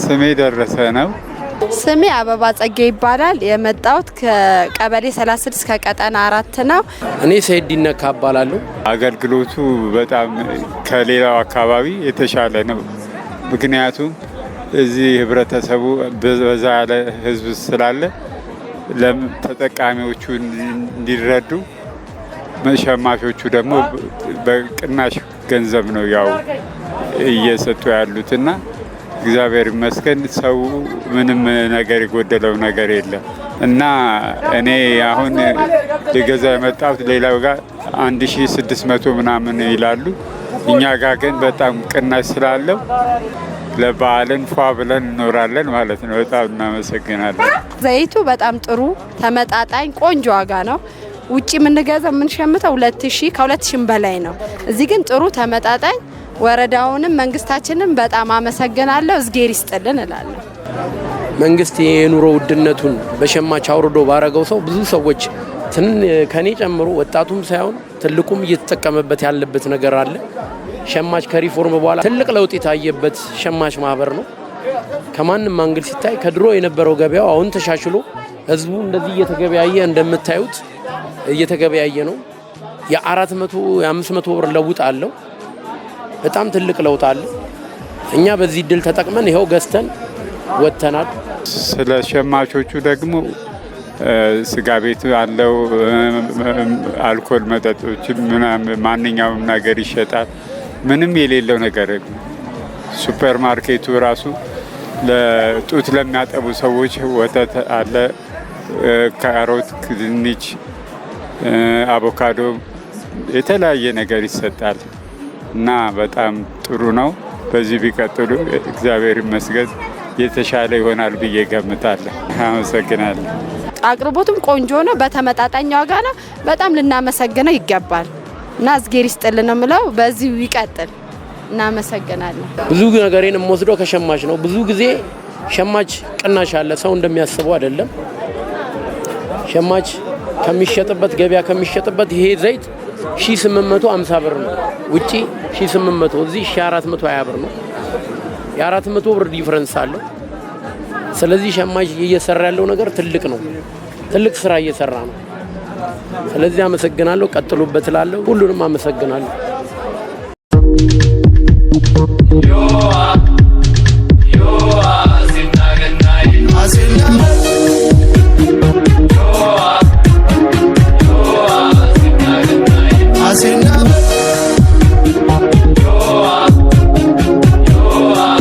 ስሜ ደረሰ ነው። ስሜ አበባ ጸጌ ይባላል። የመጣሁት ከቀበሌ 36 ከቀጠና 4 ነው። እኔ ሰይድ ይነካ እባላለሁ። አገልግሎቱ በጣም ከሌላው አካባቢ የተሻለ ነው። ምክንያቱም እዚህ ህብረተሰቡ በዛ ያለ ህዝብ ስላለ ተጠቃሚዎቹ እንዲረዱ ሸማቾቹ ደግሞ በቅናሽ ገንዘብ ነው ያው እየሰጡ ያሉትና እግዚአብሔር ይመስገን ሰው ምንም ነገር የጎደለው ነገር የለም እና እኔ አሁን ልገዛ የመጣሁት ሌላው ጋር 1600 ምናምን ይላሉ። እኛ ጋር ግን በጣም ቅናሽ ስላለው ለበዓልን ፏ ብለን እንኖራለን ማለት ነው። በጣም እናመሰግናለን። ዘይቱ በጣም ጥሩ ተመጣጣኝ ቆንጆ ዋጋ ነው። ውጪ የምንገዛው የምንሸምተው 2000 ከ2000 በላይ ነው። እዚህ ግን ጥሩ ተመጣጣኝ ወረዳውንም መንግስታችንን በጣም አመሰግናለሁ። እዝጌር ይስጥልን እላለሁ። መንግስት የኑሮ ውድነቱን በሸማች አውርዶ ባረገው ሰው ብዙ ሰዎች ከኔ ጨምሮ ወጣቱም ሳይሆን ትልቁም እየተጠቀመበት ያለበት ነገር አለ። ሸማች ከሪፎርም በኋላ ትልቅ ለውጥ የታየበት ሸማች ማህበር ነው። ከማንም አንግል ሲታይ ከድሮ የነበረው ገበያው አሁን ተሻሽሎ ህዝቡ እንደዚህ እየተገበያየ እንደምታዩት እየተገበያየ ነው። የ400 የ500 ብር ለውጥ አለው። በጣም ትልቅ ለውጥ አለ። እኛ በዚህ ድል ተጠቅመን ይሄው ገዝተን ወጥተናል። ስለ ሸማቾቹ ደግሞ ስጋ ቤት አለው፣ አልኮል መጠጦች ማንኛውም ነገር ይሸጣል። ምንም የሌለው ነገር ሱፐር ማርኬቱ ራሱ ለጡት ለሚያጠቡ ሰዎች ወተት አለ፣ ካሮት፣ ድንች፣ አቮካዶ የተለያየ ነገር ይሰጣል እና በጣም ጥሩ ነው። በዚህ ቢቀጥሉ እግዚአብሔር ይመስገን የተሻለ ይሆናል ብዬ ገምታለሁ። አመሰግናለሁ። አቅርቦቱም ቆንጆ ነው፣ በተመጣጣኝ ዋጋ ነው። በጣም ልናመሰግነው ይገባል እና እዝጌር ይስጥልን ነው የምለው። በዚሁ ይቀጥል። እናመሰግናለን። ብዙ ነገሬን የምወስደው ከሸማች ነው። ብዙ ጊዜ ሸማች ቅናሽ አለ፣ ሰው እንደሚያስበው አይደለም። ሸማች ከሚሸጥበት ገበያ ከሚሸጥበት ይሄ ዘይት 1850 ብር ነው። ውጪ 1800፣ እዚህ 1420 ብር ነው። የ400 ብር ዲፈረንስ አለው። ስለዚህ ሸማች እየሰራ ያለው ነገር ትልቅ ነው። ትልቅ ስራ እየሰራ ነው። ስለዚህ አመሰግናለሁ። ቀጥሉበት እላለሁ። ሁሉንም አመሰግናለሁ።